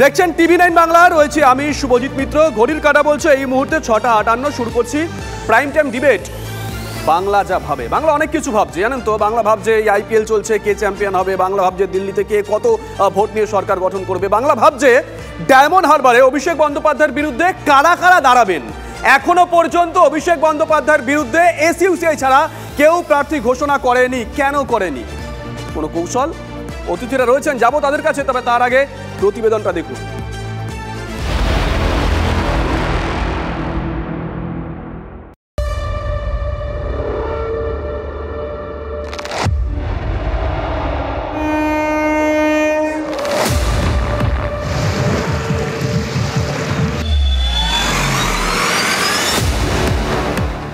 দেখছেন TV9 বাংলা, রয়েছে আমি শুভজিৎ মিত্র। ঘড়ির কাঁটা বলছে এই মুহূর্তে 6টা 58। শুরু করছি প্রাইম টাইম ডিবেট। বাংলা যা ভাবে, বাংলা অনেক কিছু ভাবছে জানেন তো। বাংলা ভাবছে এই IPL চলছে, কে চ্যাম্পিয়ন হবে। বাংলা ভাবছে দিল্লিতে কে কত ভোট নিয়ে সরকার গঠন করবে। বাংলা ভাবছে ডায়মন্ড হারবারে অভিষেক বন্দ্যোপাধ্যায়ের বিরুদ্ধে কারা কারা দাঁড়াবেন। এখনো পর্যন্ত অভিষেক বন্দ্যোপাধ্যায়ের বিরুদ্ধে SUCI ছাড়া কেউ প্রার্থী ঘোষণা করেনি। কেন করেনি? কোনো কৌশল? অতিথিরা রয়েছেন, যাবো তাদের কাছে। তবে তার আগে প্রতিবেদনটা দেখুন।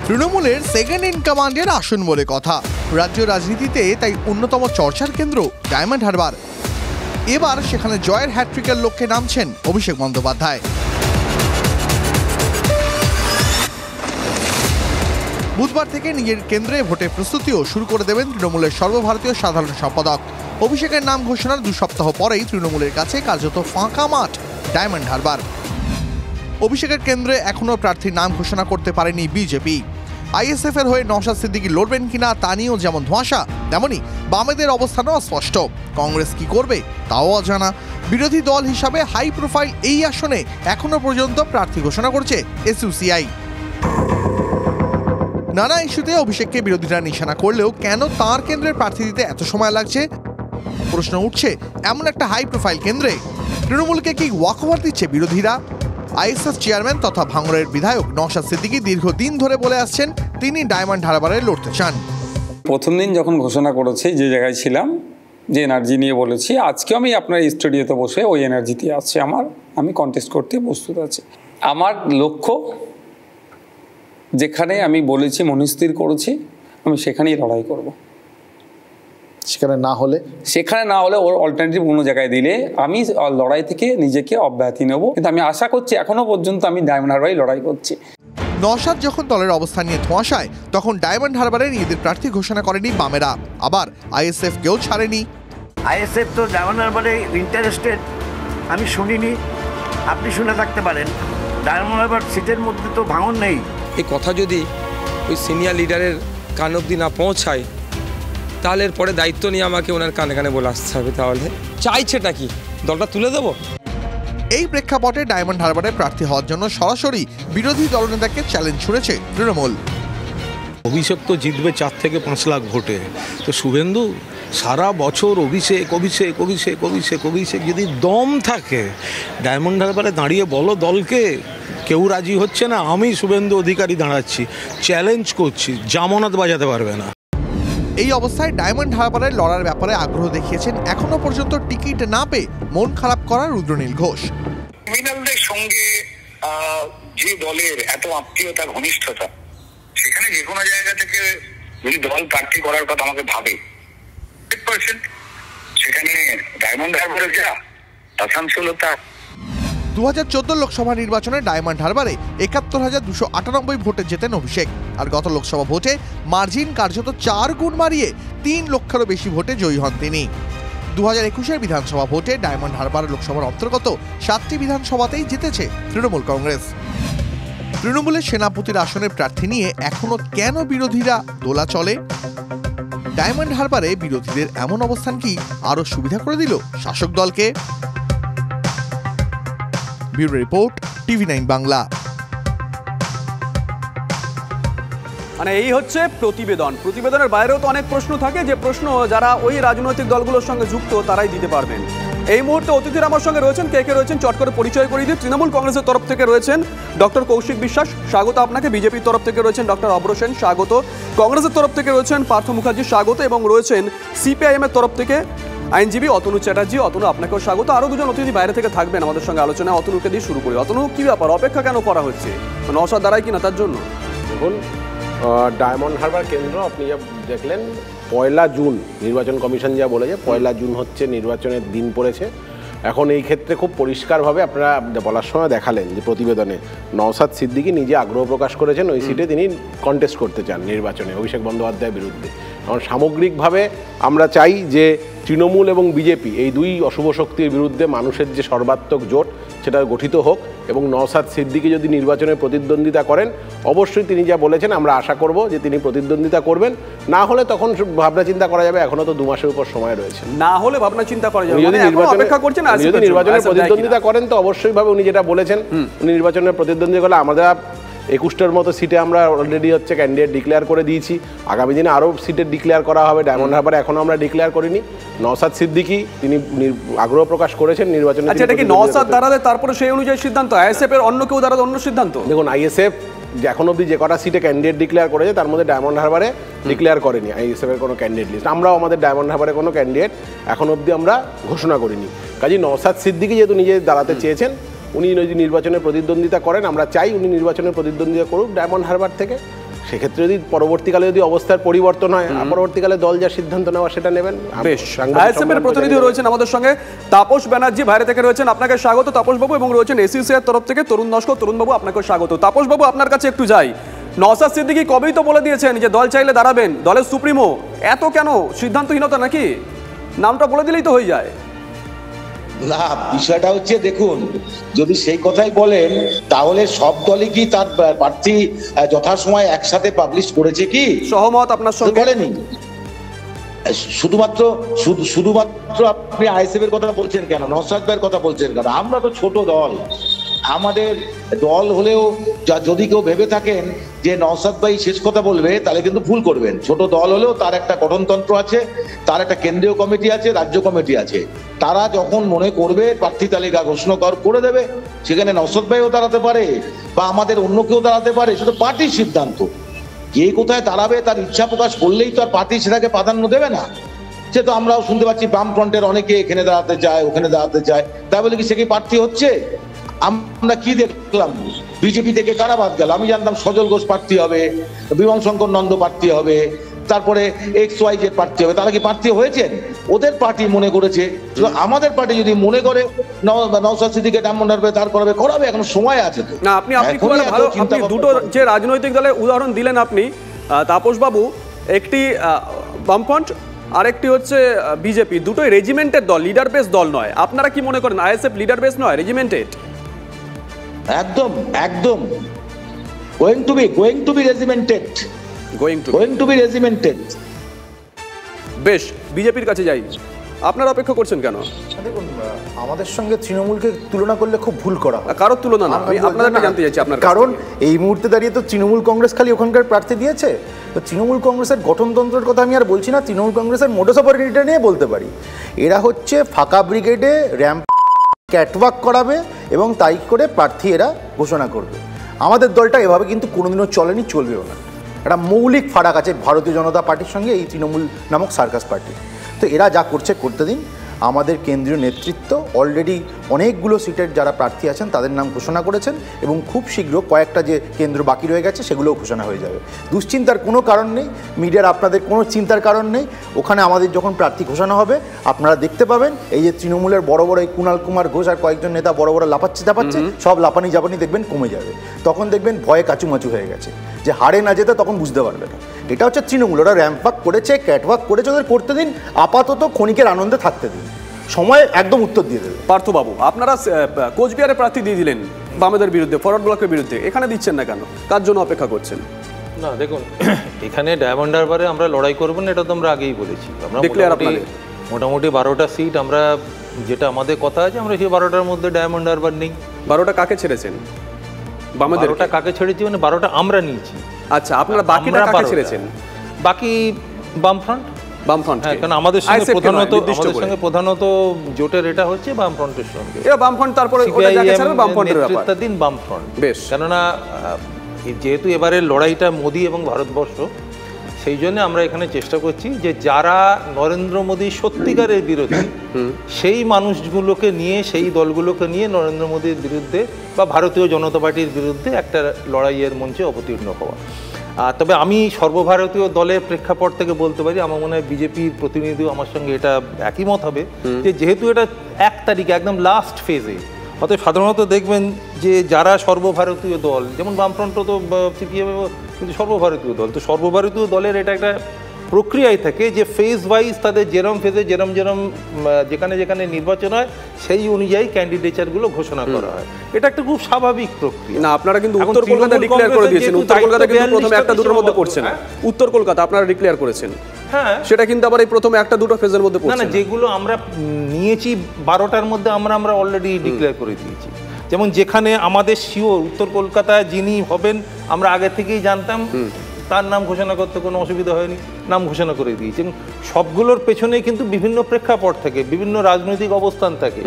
তৃণমূলের সেকেন্ড ইন কমান্ডের আসন বলে কথা। রাজ্য রাজনীতিতে তাই অন্যতম চর্চার কেন্দ্র ডায়মন্ড হারবার। এবার সেখানে জয়ের হ্যাট্রিকের লক্ষ্যে নামছেন অভিষেক বন্দ্যোপাধ্যায়। বুধবার থেকে নিজের কেন্দ্রে ভোটের প্রস্তুতিও শুরু করে দেবেন তৃণমূলের সর্বভারতীয় সাধারণ সম্পাদক। অভিষেকের নাম ঘোষণার 2 সপ্তাহ পরেই তৃণমূলের কাছে কার্যত ফাঁকা মাঠ ডায়মন্ড হারবার। অভিষেকের কেন্দ্রে এখনও প্রার্থীর নাম ঘোষণা করতে পারেনি বিজেপি। ISF এর হয়ে নওশাদ সিদ্দিকী লড়বেন কিনা তা নিয়েও যেমন ধোঁয়াশা, তেমনই বামেদের অবস্থানও অস্পষ্ট। কংগ্রেস কি করবে তাও অজানা। বিরোধী দল হিসাবে হাই প্রোফাইল এই আসনে এখনো পর্যন্ত প্রার্থী ঘোষণা করছে SUCI। নানা ইস্যুতে অভিষেককে বিরোধীরা নিশানা করলেও কেন তাঁর কেন্দ্রের প্রার্থী দিতে এত সময় লাগছে? প্রশ্ন উঠছে এমন একটা হাই প্রোফাইল কেন্দ্রে তৃণমূলকে কি ওয়াকওভার দিচ্ছে বিরোধীরা? ISF চেয়ারম্যান তথা ভাঙড়ের বিধায়ক নওশাদ সিদ্দিকী দীর্ঘদিন ধরে বলে আসছেন তিনি ডায়মন্ড হারবারে লড়তে চান। প্রথম দিন যখন ঘোষণা করেছি যে জায়গায় ছিলাম, যে এনার্জি নিয়ে বলেছি, আজকেও আমি আপনার স্টুডিওতে বসে ওই এনার্জিতে আছে আমার। আমি কন্টেস্ট করতে প্রস্তুত আছি। আমার লক্ষ্য, যেখানে আমি বলেছি মনস্থির করেছি, আমি সেখানেই লড়াই করব। সেখানে না হলে ওর অল্টারনেটিভ কোনো জায়গায় দিলে আমি লড়াই থেকে নিজেকে অব্যাহতি নেব। কিন্তু আমি আশা করছি এখনো পর্যন্ত আমি ডায়মন্ড হারবারে লড়াই করছি। নওশাদ যখন দলের অবস্থান নিয়ে ধোঁয়াশায়, তখন ডায়মন্ড হারবারে নিজেদের প্রার্থী ঘোষণা করেনি বামেরা। আবার ISF কেও ছাড়েনি। ISF তো ডায়মন্ড হারবারে ইন্টারেস্টেড আমি শুনিনি, আপনি শুনে থাকতে পারেন। ডায়মন্ড হারবার সিটের মধ্যে তো ভাঙন নেই। এই কথা যদি ওই সিনিয়র লিডারের কান অবধি না পৌঁছায়, তাহলে এরপরে দায়িত্ব নিয়ে আমাকে ওনার কানে কানে বলে আসতে হবে। তাহলে চাইছেটা কি, দলটা তুলে দেবো? এই প্রেক্ষাপটে ডায়মন্ড হারবারে প্রার্থী হওয়ার জন্য সরাসরি বিরোধী দলনেতাকে চ্যালেঞ্জ ছুড়েছে তৃণমূল। অভিষেক তো জিতবে 4 থেকে 5 লাখ ভোটে। তো শুভেন্দু সারা বছর অভিষেক অভিষেক অভিষেক অভিষেক অভিষেক যদি দম থাকে, ডায়মন্ড হারবারে দাঁড়িয়ে বলো দলকে, কেউ রাজি হচ্ছে না, আমি শুভেন্দু অধিকারী দাঁড়াচ্ছি, চ্যালেঞ্জ করছি, জামানত বাজাতে পারবে না। এই অবস্থায় ডায়মন্ড হারবারে লড়ার ব্যাপারে আগ্রহ দেখিয়েছেন এখনো পর্যন্ত টিকিট না পেয়ে মন খারাপ করা রুদ্রনীল ঘোষ। ক্রিমিনালদের সঙ্গে যে দলের এত আত্মীয়তা ঘনিষ্ঠতা, সেখানে যে কোনো জায়গা থেকে যদি দল প্রার্থী করার কথা আমাকে ভাবে 100%, সেখানে ডায়মন্ড হারবারে যা আসানসোলতা। 2014 লোকসভা নির্বাচনে ডায়মন্ড হারবারে 71,298 ভোটে জেতেন অভিষেক। আর গত লোকসভা ভোটে মার্জিন কার্যত 4 গুণ বাড়িয়ে 3 লক্ষেরও বেশি ভোটে জয়ী হন তিনি। 2021 বিধানসভা ভোটে ডায়মন্ড হারবার লোকসভার অন্তর্গত 7টি বিধানসভাতেই জিতেছে তৃণমূল কংগ্রেস। তৃণমূলের সেনাপতির আসনের প্রার্থী নিয়ে এখনো কেন বিরোধীরা দোলা চলে? ডায়মন্ড হারবারে বিরোধীদের এমন অবস্থান কি আরো সুবিধা করে দিল শাসক দলকে? Bureau report, TV9 Bangla. মানে এই হচ্ছে প্রতিবেদন। প্রতিবেদনের বাইরেও তো অনেক প্রশ্ন থাকে, যে প্রশ্ন যারা ওই রাজনৈতিক দলগুলোর সঙ্গে যুক্ত তারাই দিতে পারবেন। এই মুহূর্তে অতিথিরা আমার সঙ্গে রয়েছেন। কে রয়েছেন চট করে পরিচয় করিয়ে দিই। তৃণমূল কংগ্রেসের তরফ থেকে রয়েছেন ডক্টর কৌশিক বিশ্বাস, স্বাগত আপনাকে। বিজেপির তরফ থেকে রয়েছেন ডক্টর অব্র সেন, স্বাগত। কংগ্রেসের তরফ থেকে রয়েছেন পার্থ মুখার্জি, স্বাগত। এবং রয়েছেন CPIM এর তরফ থেকে আইনজীবী অতনু চ্যাটার্জি। অতনু, আপনাকেও স্বাগত। আরও দুজন অতিথি বাইরে থেকে থাকবেন আমাদের সঙ্গে আলোচনায়। অতনুকে দিয়ে শুরু করি। অতনু, কি ব্যাপার, অপেক্ষা কেন করা হচ্ছে? নওশাদ দাঁড়ায় কিনা তার জন্য? দেখুন, ডায়মন্ড হারবার কেন্দ্র আপনি যা দেখলেন, 1 জুন নির্বাচন কমিশন যা বলেছে, 1 জুন হচ্ছে নির্বাচনের দিন পড়েছে। এখন এই ক্ষেত্রে খুব পরিষ্কারভাবে আপনারা বলার সময় দেখালেন যে প্রতিবেদনে নওশাদ সিদ্দিকী নিজে আগ্রহ প্রকাশ করেছেন ওই সিটে তিনি কন্টেস্ট করতে চান নির্বাচনে অভিষেক বন্দ্যোপাধ্যায়ের বিরুদ্ধে। কারণ সামগ্রিকভাবে আমরা চাই যে তৃণমূল এবং বিজেপি এই দুই অশুভ শক্তির বিরুদ্ধে মানুষের যে সর্বাত্মক জোট সেটা গঠিত হোক, এবং নওশাদ সিদ্দিকী যদি নির্বাচনে প্রতিদ্বন্দ্বিতা করেন অবশ্যই তিনি যা বলেছেন আমরা আশা করব যে তিনি প্রতিদ্বন্দ্বিতা করবেন। না হলে তখন ভাবনা চিন্তা করা যাবে, এখনো তো 2 মাসের উপর সময় রয়েছে। না হলে ভাবনা চিন্তা করা যাবে, যদি নির্বাচনে প্রতিদ্বন্দ্বিতা করেন তো অবশ্যই ভাবে উনি যেটা বলেছেন, উনি নির্বাচনে প্রতিদ্বন্দ্বিতা করলে আমরা 21টার মতো সিটে আমরা অলরেডি হচ্ছে ক্যান্ডিডেট ডিক্লেয়ার করে দিয়েছি, আগামী দিনে আরও সিটের ডিক্লেয়ার করা হবে। ডায়মন্ড হারবারে এখনও আমরা ডিক্লেয়ার করিনি। নওশাদ সিদ্দিকী তিনি আগ্রহ প্রকাশ করেছেন নির্বাচনে। আচ্ছা, এটা কি নওশাদ দাঁড়ালে তারপরে সেই অনুযায়ী সিদ্ধান্ত, আইএসএফ এর অন্য কেউ দাঁড়ালে অন্য সিদ্ধান্ত? দেখুন, আইএসএফ এখন অবধি যে কটা সিটে ক্যান্ডিডেট ডিক্লেয়ার করেছে তার মধ্যে ডায়মন্ড হারবারে ডিক্লেয়ার করেনি আইএসএফ এর কোনো ক্যান্ডিডেট লিস্ট। আমরাও আমাদের ডায়মন্ড হারবারে কোনো ক্যান্ডিডেট এখন অবধি আমরা ঘোষণা করিনি। কাজে নওশাদ সিদ্দিকী যেহেতু নিজে দাঁড়াতে চেয়েছেন, উনি যদি নির্বাচনে প্রতিদ্বন্দ্বিতা করেন আমরা চাই উনি নির্বাচনে প্রতিদ্বন্দ্বিতা করুক ডায়মন্ড হারবার থেকে। সেক্ষেত্রে যদি পরবর্তীকালে যদি অবস্থার পরিবর্তন হয়, পরবর্তীকালে দল যা সিদ্ধান্ত নেওয়া সেটা নেবেন। বেশ, আইএসএফ এর প্রতিনিধি রয়েছেন আমাদের সঙ্গে তাপস ব্যানার্জি বাইরে থেকে রয়েছেন, আপনাকে স্বাগত তাপস বাবু, এবং রয়েছেন এসইউসি এর তরফ থেকে তরুণ নস্কর। তরুণ বাবু আপনাকে স্বাগত। তাপস বাবু আপনার কাছে একটু যাই, নওশাদ সিদ্দিকী কবেই তো বলে দিয়েছেন যে দল চাইলে দাঁড়াবেন, দলের সুপ্রিমো, এত কেন সিদ্ধান্তহীনতা নাকি? নামটা বলে দিলেই তো হয়ে যায়। না, বিষয়টা হচ্ছে দেখুন, যদি সেই কথাই বলেন তাহলে সব দলই কি তার প্রার্থী যথাসময়ে একসাথে পাবলিশ করেছে কি? সহমত আপনার সঙ্গে বলেনি। শুধুমাত্র আপনি আইএসএফ এর কথা বলছেন কেন, নওশাদ ভাইয়ের কথা বলছেন কেন? আমরা তো ছোট দল, আমাদের দল হলেও যদি কেউ ভেবে থাকেন যে নওশাদ ভাই শেষ কথা বলবে তাহলে কিন্তু ভুল করবেন। ছোট দল হলেও তার একটা গঠনতন্ত্র আছে, তার একটা কেন্দ্রীয় কমিটি আছে, রাজ্য কমিটি আছে। তারা যখন মনে করবে প্রার্থী তালিকা ঘোষণা করে দেবে, সেখানে নওশাদ ভাইও দাঁড়াতে পারে বা আমাদের অন্য কেউ দাঁড়াতে পারে, সেটা পার্টির সিদ্ধান্ত। কে কোথায় দাঁড়াবে তার ইচ্ছা প্রকাশ করলেই তো আর পার্টি সেটাকে প্রাধান্য দেবে না। সে তো আমরাও শুনতে পাচ্ছি বামফ্রন্টের অনেকে এখানে দাঁড়াতে চায়, ওখানে দাঁড়াতে চায়, তাই বলে কি সে কি প্রার্থী হচ্ছে? আমরা কি দেখলাম, বিজেপি থেকে কারা বাদ গেল? আমি জানতাম সজল ঘোষ প্রার্থী হবে, বিমান শঙ্কর নন্দ প্রার্থী হবে, তারপরে XYZ প্রার্থী হবে। তারা কি প্রার্থী হয়েছেন? ওদের পার্টি মনে করেছে। আমাদের পার্টি যদি মনে করে নওশাদ সিদ্দিকীকে ডায়মন্ড হারবারে দাঁড় করাবে, এখন সময় আছে তো। না, আপনি দুটো যে রাজনৈতিক দলের উদাহরণ দিলেন আপনি তাপস বাবু, একটি বামফ্রন্ট আর একটি হচ্ছে বিজেপি, দুটোই রেজিমেন্টের দল, লিডার বেস দল নয়। আপনারা কি মনে করেন আইএসএফ লিডার বেস নয়, রেজিমেন্টেড? একদম একদম going to be regimented. বেশ, বিজেপির কাছে যাই, আপনারা অপেক্ষা করছেন কেন? দেখুন, আমাদের সঙ্গে তৃণমূলকে তুলনা করলে খুব ভুল করা হয়। কারোর তুলনা না, আমি আপনাদেরকে জানতে চাইছি আপনার, কারণ এই মুহূর্তে দাঁড়িয়ে তো তৃণমূল কংগ্রেস খালি ওখানকার প্রার্থী দিয়েছে। তো তৃণমূল কংগ্রেসের গঠনতন্ত্রের কথা আমি আর বলছি না, তৃণমূল কংগ্রেসের মোডাস অপারেন্ডিটা নিয়ে বলতে পারি। এরা হচ্ছে ফাঁকা ব্রিগেডে র্যাম্প ক্যাটওয়াক করাবে এবং তাই করে প্রার্থী এরা ঘোষণা করবে। আমাদের দলটা এভাবে কিন্তু কোনোদিনও চলেনি, চলবেও না। একটা মৌলিক ফারাক আছে ভারতীয় জনতা পার্টির সঙ্গে এই তৃণমূল নামক সার্কাস পার্টি। তো এরা যা করছে করতে দিন। আমাদের কেন্দ্রীয় নেতৃত্ব অলরেডি অনেকগুলো সিটের যারা প্রার্থী আছেন তাদের নাম ঘোষণা করেছেন, এবং খুব শীঘ্র কয়েকটা যে কেন্দ্র বাকি রয়ে গেছে সেগুলোও ঘোষণা হয়ে যাবে। দুশ্চিন্তার কোনো কারণ নেই, মিডিয়ার আপনাদের কোনো চিন্তার কারণ নেই। ওখানে আমাদের যখন প্রার্থী ঘোষণা হবে আপনারা দেখতে পাবেন, এই যে তৃণমূলের বড় বড় এই কুণাল কুমার ঘোষ আর কয়েকজন নেতা বড় বড় লাপাচ্ছে চাপাচ্ছে, সব লাপানি জাপানি দেখবেন কমে যাবে। তখন দেখবেন ভয়ে কাচুমাচু হয়ে গেছে, যে হারে না যেতে তখন বুঝতে পারবে না। এটা হচ্ছে তৃণমূল, ওরা র্যাম্প ওয়াক করেছে, ক্যাটওয়াক করেছে, ওদের করতে দিন, আপাতত ক্ষণিকের আনন্দে থাকতে দিন, সময় একদম উত্তর দিয়ে দেবে। পার্থবাবু, আপনারা কোচবিহারে প্রার্থী দিয়ে দিলেন বামেদের বিরুদ্ধে, ফরওয়ার্ড ব্লকের বিরুদ্ধে, এখানে দিচ্ছেন না কেন? কার জন্য অপেক্ষা করছেন? না দেখুন, এখানে ডায়মন্ড হারবারে আমরা লড়াই করবো না, এটা তো আমরা আগেই বলেছি। আমরা মোটামুটি 12টা সিট, আমরা যেটা আমাদের কথা আছে, আমরা সেই 12টার মধ্যে ডায়মন্ড হারবার নেই। 12টা কাকে ছেড়েছেন? বামেদের 12টা কাকে ছেড়েছি মানে 12টা আমরা নিয়েছি। আচ্ছা, আপনারা বাকিটা কাকে ছেড়েছেন? বাকি বামফ্রন্ট। হ্যাঁ, কারণ আমাদের সঙ্গে প্রধানত জোটের এটা হচ্ছে বামফ্রন্টের সঙ্গে। বামফ্রন্ট, তারপরে নেতৃত্বাধীন বামফ্রন্ট। বেশ, কেননা যেহেতু এবারে লড়াইটা মোদি এবং ভারতবর্ষ, সেই জন্য আমরা এখানে চেষ্টা করছি যে যারা নরেন্দ্র মোদী সত্যিকারের বিরোধী, সেই মানুষগুলোকে নিয়ে, সেই দলগুলোকে নিয়ে নরেন্দ্র মোদীর বিরুদ্ধে বা ভারতীয় জনতা পার্টির বিরুদ্ধে একটা লড়াইয়ের মঞ্চে অবতীর্ণ হওয়া। তবে আমি সর্বভারতীয় দলের প্রেক্ষাপট থেকে বলতে পারি, আমার মনে হয় বিজেপির প্রতিনিধিও আমার সঙ্গে এটা একই মত হবে, যে যেহেতু এটা 1 তারিখে একদম লাস্ট ফেজে, অতএব সাধারণত দেখবেন যে যারা সর্বভারতীয় দল, যেমন বামফ্রন্ট তো সিপিএম কিন্তু সর্বভারতীয় দল, তো সর্বভারতীয় দলের এটা একটা প্রক্রিয়ায় থাকে যে ফেজ ওয়াইজ তাদের যেরম ফেজে যেরম যেখানে যেখানে নির্বাচন হয় সেই অনুযায়ী ক্যান্ডিডেচারগুলো ঘোষণা করা হয়। এটা একটা খুব স্বাভাবিক প্রক্রিয়া। না, আপনারা কিন্তু উত্তর কলকাতা ডিক্লেয়ার করে দিয়েছেন। উত্তর কলকাতা কিন্তু প্রথমে একটা দুটোর মধ্যে পড়ছে না। উত্তর কলকাতা আপনারা ডিক্লেয়ার করেছেন, হ্যাঁ, সেটা কিন্তু আবার এই প্রথমে একটা দুটো ফেজের মধ্যে পড়ছে না। যেগুলো আমরা নিয়েছি 12টার মধ্যে আমরা অলরেডি ডিক্লেয়ার করে দিয়েছি। যেমন যেখানে আমাদের শিওর উত্তর কলকাতায় যিনি হবেন আমরা আগে থেকেই জানতাম, তার নাম ঘোষণা করতে কোনো অসুবিধা হয়নি, নাম ঘোষণা করে দিয়েছি। এবং সবগুলোর পেছনে কিন্তু বিভিন্ন প্রেক্ষাপট থাকে, বিভিন্ন রাজনৈতিক অবস্থান থাকে।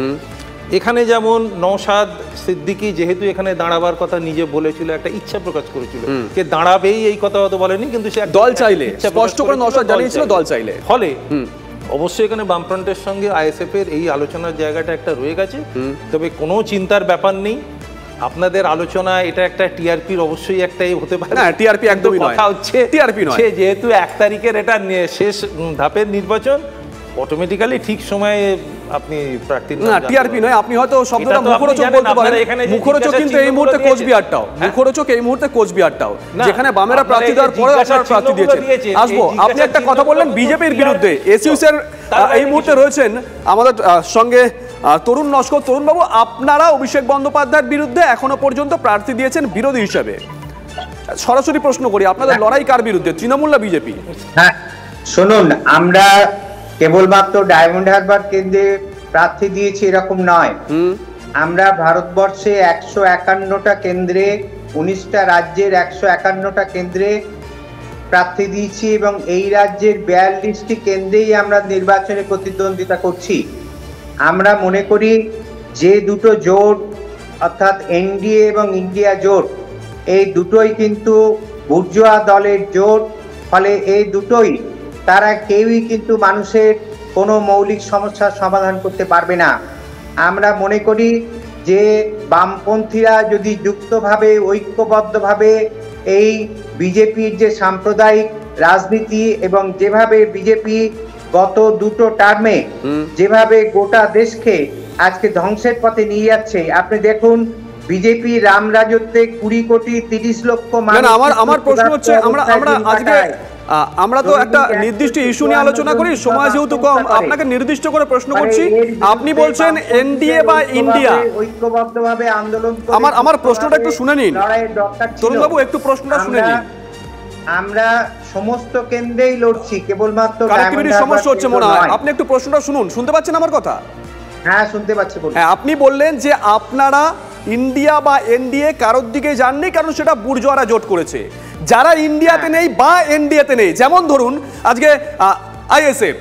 এখানে যেমন নওশাদ সিদ্দিকী যেহেতু এখানে দাঁড়াবার কথা নিজে বলেছিল, একটা ইচ্ছা প্রকাশ করেছিল, কে দাঁড়াবেই এই কথা হয়তো বলেনি, কিন্তু সে দল চাইলে স্পষ্ট করে নওশাদ জানিয়েছিল দল চাইলে। ফলে অবশ্যই এখানে বামফ্রন্টের সঙ্গে আইএসএফ এর এই আলোচনার জায়গাটা একটা রয়ে গেছে। তবে কোনো চিন্তার ব্যাপার নেই, আপনাদের আলোচনা এটা একটা টিআরপির অবশ্যই একটাই হতে পারে। না, টিআরপি একদমই নয়, কথা হচ্ছে টিআরপি নয়, যেহেতু 1 তারিখের এটা শেষ ধাপের নির্বাচন, অটোমেটিক্যালি ঠিক সময়ে আপনি প্রার্থী। না, টিআরপি নয়, আপনি হয়তো শব্দটা মুখরোচক বলতে পারেন। মুখরোচক কিন্তু এই মুহূর্তে কোচবিহারটাও, মুখরোচক এই মুহূর্তে কোচবিহারটাও, যেখানে বামেরা প্রার্থী দেওয়ার পরে আপনারা প্রার্থী দিয়েছেন। আসবো, আপনি একটা কথা বললেন বিজেপির বিরুদ্ধে, এসইউসির এই মুহূর্তে রয়েছেন আমাদের সঙ্গে তরুণ নস্কর। তরুণবাবু, আপনারা অভিষেক বন্দ্যোপাধ্যায়ের বিরুদ্ধে এখনো পর্যন্ত প্রার্থী দিয়েছেন বিরোধী হিসেবে। সরাসরি প্রশ্ন করি, আপনাদের লড়াই কার বিরুদ্ধে, তৃণমূল না বিজেপি? হ্যাঁ, শুনুন, আমরা কেবলমাত্র ডায়মন্ড হারবার কেন্দ্রে প্রার্থী দিয়েছি এরকম নয়। আমরা ভারতবর্ষে 151টা কেন্দ্রে, 19টা রাজ্যের 151টা কেন্দ্রে প্রার্থী দিয়েছি এবং এই রাজ্যের 42টি কেন্দ্রেই আমরা নির্বাচনে প্রতিদ্বন্দ্বিতা করছি। আমরা মনে করি যে দুটো জোট অর্থাৎ এনডিএ এবং ইন্ডিয়া জোট, এই দুটোই কিন্তু বুর্জোয়া দলের জোট। ফলে এই দুটোই তারা কেউই কিন্তু মানুষের কোনো মৌলিক সমস্যার সমাধান করতে পারবে না। আমরা মনে করি যে বামপন্থীরা যদি যুক্তভাবে ঐক্যবদ্ধভাবে এই বিজেপির যে সাম্প্রদায়িক রাজনীতি এবং যেভাবে বিজেপি গত দুটো টার্মে যেভাবে গোটা দেশকে আজকে ধ্বংসের পথে নিয়ে যাচ্ছে, আপনি দেখুন বিজেপি রাম রাজত্বে 20 কোটি 30 লক্ষ মানুষ। আমার প্রশ্ন হচ্ছে, আমরা তো একটা নির্দিষ্ট ইস্যু নিয়ে আলোচনা করি, সময় যেহেতু কম, আপনাকে নির্দিষ্ট করে প্রশ্ন করছি। আপনি বলছেন এনডিএ বা ইন্ডিয়া, ঐক্যবদ্ধভাবে আন্দোলন। আমার প্রশ্নটা একটু শুনে নিন তরুণবাবু, একটু প্রশ্নটা শুনে নিন। আমরা সমস্ত কেন্দ্রেই লড়ছি, কেবলমাত্র সমস্যা হচ্ছে মনে হয়। আপনি একটু প্রশ্নটা শুনুন, শুনতে পাচ্ছেন আমার কথা? হ্যাঁ, শুনতে পাচ্ছি। হ্যাঁ, আপনি বললেন যে আপনারা ইন্ডিয়া বা এনডিএ কারোর দিকে যাননি, কারণ সেটা বুর্জোয়ারা জোট করেছে। যারা ইন্ডিয়াতে নেই বা এনডিএতে নেই, যেমন ধরুন আজকে আইএসএফ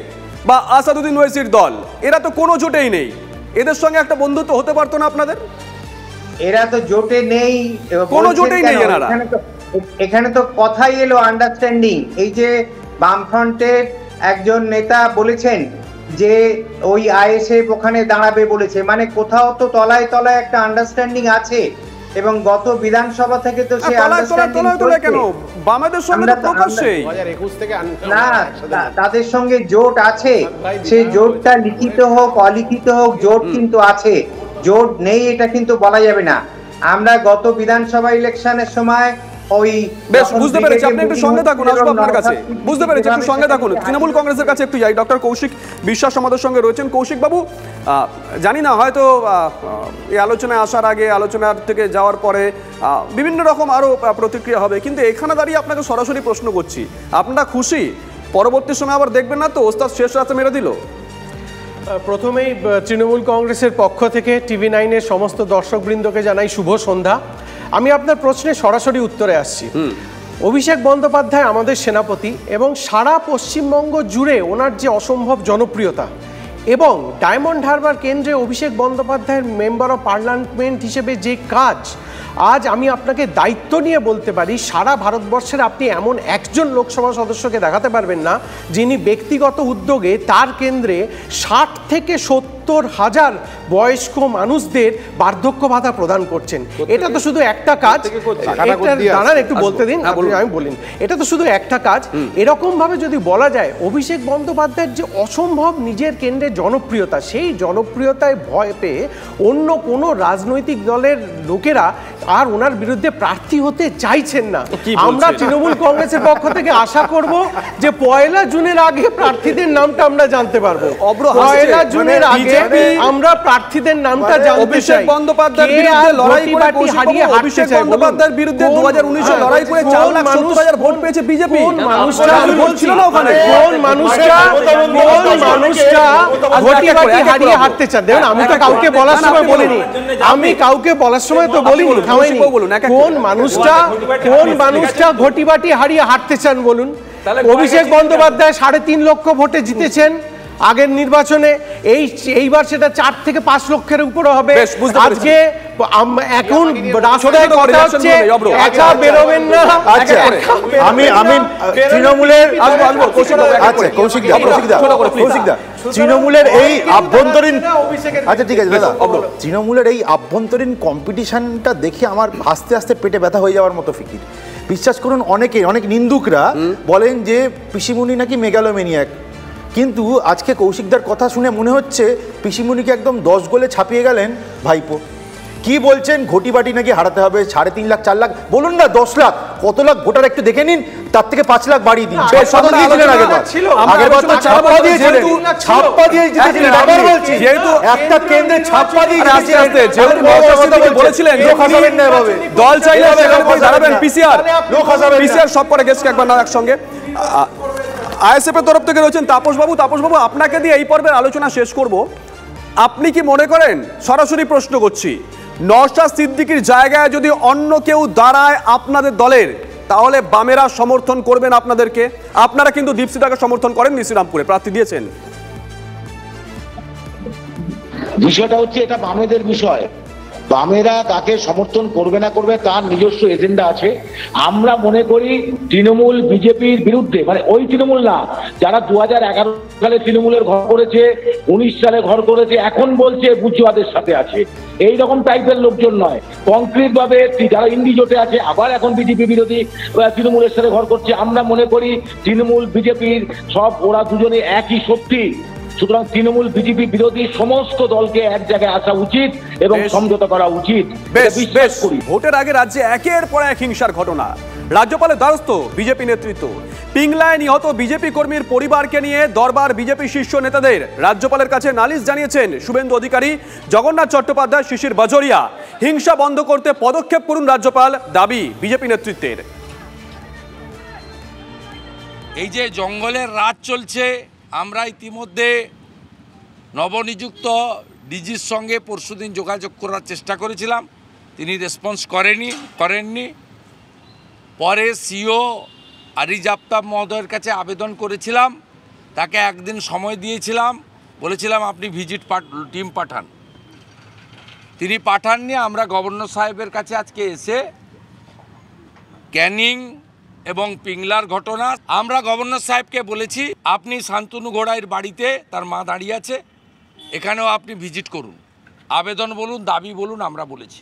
বা আসাদুদ্দিন ওয়েসির দল, এরা তো কোনো জোটেই নেই। এদের সঙ্গে একটা বন্ধুত্ব হতে পারতো না আপনাদের? এরা তো জোটে নেই, কোনো জোটেই নেই এনারা। এখানে তো কথাই এলো আন্ডারস্ট্যান্ডিং। এই যে বামফ্রন্টের একজন নেতা বলেছেন যে ওই আইএসএফ ওখানে দাঁড়াবে বলেছে, মানে কোথাও তো তলায় তলায় একটা আন্ডারস্ট্যান্ডিং আছে। এবং গত বিধানসভা থেকে তো সেই আন্ডারস্ট্যান্ডিং কেন বামেদের সঙ্গে তো প্রকাশ্যেই 2021 থেকে না, তাদের সঙ্গে জোট আছে। সেই জোটটা লিখিত হোক অলিখিত হোক, জোট কিন্তু আছে। জোট নেই এটা কিন্তু বলা যাবে না। আমরা গত বিধানসভা ইলেকশনের সময় বুঝতে পেরেছি, আপনি একটু সঙ্গে থাকুন, আসবো আপনার কাছে। বুঝতে পেরেছি, একটু সঙ্গে থাকুন। তৃণমূল কংগ্রেসের কাছে একটু যাই। ডক্টর কৌশিক বিশ্বাস আমাদের সঙ্গে রয়েছেন। কৌশিক বাবু, জানি না হয়তো এই আলোচনায় আসার আগে, আলোচনার থেকে যাওয়ার পরে বিভিন্ন রকম আরও প্রতিক্রিয়া হবে, কিন্তু এখানে দাঁড়িয়ে আপনাকে সরাসরি প্রশ্ন করছি, আপনারা খুশি? পরবর্তী সময় আবার দেখবেন না তো ওস্তাদ শেষ রাতে মেরে দিল? প্রথমেই তৃণমূল কংগ্রেসের পক্ষ থেকে TV9-এর সমস্ত দর্শকবৃন্দকে জানাই শুভ সন্ধ্যা। আমি আপনার প্রশ্নে সরাসরি উত্তরে আসছি। অভিষেক বন্দ্যোপাধ্যায় আমাদের সেনাপতি এবং সারা পশ্চিমবঙ্গ জুড়ে ওনার যে অসম্ভব জনপ্রিয়তা, এবং ডায়মন্ড হারবার কেন্দ্রে অভিষেক বন্দ্যোপাধ্যায়ের মেম্বার অফ পার্লামেন্ট হিসেবে যে কাজ, আজ আমি আপনাকে দায়িত্ব নিয়ে বলতে পারি সারা ভারতবর্ষের আপনি এমন একজন লোকসভা সদস্যকে দেখাতে পারবেন না যিনি ব্যক্তিগত উদ্যোগে তার কেন্দ্রে 60 থেকে 70 হাজার বয়স্ক মানুষদের বার্ধক্য ভাতা প্রদান করছেন। এটা তো শুধু একটা কাজ, দাঁড়ান একটু বলতে দিন, আমি বলিন। এটা তো শুধু একটা কাজ। এরকম ভাবে যদি বলা যায় অভিষেক বন্দ্যোপাধ্যায়ের যে অসম্ভব নিজের কেন্দ্রে জনপ্রিয়তা, সেই জনপ্রিয়তায় ভয় পেয়ে অন্য কোনো রাজনৈতিক দলের লোকেরা আর ওনার বিরুদ্ধে প্রার্থী হতে চাইছেন না। আমরা তৃণমূল কংগ্রেসের পক্ষ থেকে আশা করব যে 1 জুনের আগে প্রার্থীদের নামটা আমরা জানতে পারবো। 1 জুনের আগে আমরা প্রার্থীদের নামটা জানতে চাই। অভিষেক বন্দ্যোপাধ্যায়ের বিরুদ্ধে লড়াই করে হারিয়ে অভিষেক বন্দ্যোপাধ্যায়ের বিরুদ্ধে 2019 লড়াই করে 4,70,000 ভোট পেয়েছে বিজেপি। কোন মানুষটা ঘটিবাটি হারিয়ে হারতে চান? দেখুন, আমি তো কাউকে বলার সময় বলিনি, তো বলিনি, কোন মানুষটা ঘটিবাটি হারিয়ে হারতে চান বলুন। অভিষেক বন্দ্যোপাধ্যায় 3.5 লক্ষ ভোটে জিতেছেন আগের নির্বাচনে, এইবার সেটা 4 থেকে 5 লক্ষের উপরে হবে। আজকে এখন রাস্তায় কথা হচ্ছে একা বেরোবেন না। আমি তৃণমূলের তৃণমূলের এই আভ্যন্তরীণ, আচ্ছা ঠিক আছে দাদা, তৃণমূলের এই আভ্যন্তরীণ কম্পিটিশনটা দেখে আমার আস্তে আস্তে পেটে ব্যথা হয়ে যাওয়ার মতো ফিকির। বিশ্বাস করুন, অনেক নিন্দুকরা বলেন যে পিসিমণি নাকি মেগালোমেনিয়াক, কিন্তু আজকে কৌশিকদার কথা শুনে মনে হচ্ছে পিসিমণিকে একদম 10 গোলে ছাপিয়ে গেলেন ভাইপো। কি বলছেন, ঘটিবাটি নাকি হারাতে হবে 3.5 লাখ 4 লাখ, বলুন না 10 লাখ, কত লাখ ভোটার একটু দেখে নিন, তার থেকে 5 লাখ বাড়িয়ে দিন। আগেরবার তো ছাপ্পা দিয়েছিলেন, আবার বলছি একটা কেন্দ্রে ছাপ্পা দিয়ে বলেছিলেন দল চাইলে দাঁড়াবেন পিসিআর সব করে গেছে একবার না একসঙ্গে। আইএসএফ এর তরফ থেকে রয়েছেন তাপসবাবু। তাপসবাবু, আপনাকে দিয়ে এই পর্বের আলোচনা শেষ করব। আপনি কি মনে করেন, সরাসরি প্রশ্ন করছি, নওশাদ সিদ্দিকীর জায়গায় যদি অন্য কেউ দাঁড়ায় আপনাদের দলের, তাহলে বামেরা সমর্থন করবেন আপনাদেরকে? আপনারা কিন্তু দীপশিতাকে সমর্থন করেন, শ্রীরামপুরে প্রার্থী দিয়েছেন। বিষয়টা হচ্ছে এটা বামেদের বিষয়, বামেরা কাকে সমর্থন করবে না করবে তার নিজস্ব এজেন্ডা আছে। আমরা মনে করি তৃণমূল বিজেপির বিরুদ্ধে, মানে ওই তৃণমূল না যারা 2011 সালে তৃণমূলের ঘর করেছে, 19 সালে ঘর করেছে, এখন বলছে বুজুয়াদের সাথে আছে, এই রকম টাইপের লোকজন নয়। কংক্রিট ভাবে যারা ইন্ডি জোটে আছে, আবার এখন বিজেপি বিরোধী তৃণমূলের সাথে ঘর করছে। আমরা মনে করি তৃণমূল বিজেপির সব ওরা দুজনে একই শক্তি, সুতরাং তৃণমূল বিজেপি বিরোধী সমস্ত দলকে এক জায়গায় আসা উচিত এবং সমঝোতা করা উচিত। ভোটের আগে রাজ্যে একের পর এক হিংসার ঘটনা, রাজ্যপালের দ্বারস্থ বিজেপি নেতৃত্ব। পিংলায় নিহত বিজেপি কর্মীর পরিবারকে নিয়ে দরবার বিজেপি শীর্ষ নেতাদের, রাজ্যপালের কাছে নালিশ জানিয়েছেন শুভেন্দু অধিকারী, জগন্নাথ চট্টোপাধ্যায়, শিশির বাজোরিয়া। হিংসা বন্ধ করতে পদক্ষেপ করুন রাজ্যপাল, দাবি বিজেপি নেতৃত্বের। এই যে জঙ্গলের রাজ চলছে, আমরা ইতিমধ্যে নবনিযুক্ত ডিজির সঙ্গে পরশুদিন যোগাযোগ করার চেষ্টা করেছিলাম, তিনি রেসপন্স করেননি। পরে সিও আরিজ আফতাব মহোদয়ের কাছে আবেদন করেছিলাম, তাকে একদিন সময় দিয়েছিলাম, বলেছিলাম আপনি ভিজিট টিম পাঠান, তিনি পাঠাননি। আমরা গভর্নর সাহেবের কাছে আজকে এসে ক্যানিং এবং পিংলার ঘটনা, আমরা গভর্নর সাহেবকে বলেছি আপনি শান্তনু ঘোড়াইয়ের বাড়িতে তার মা দাঁড়িয়ে আছে, এখানেও আপনি ভিজিট করুন, আবেদন বলুন, দাবি বলুন, আমরা বলেছি।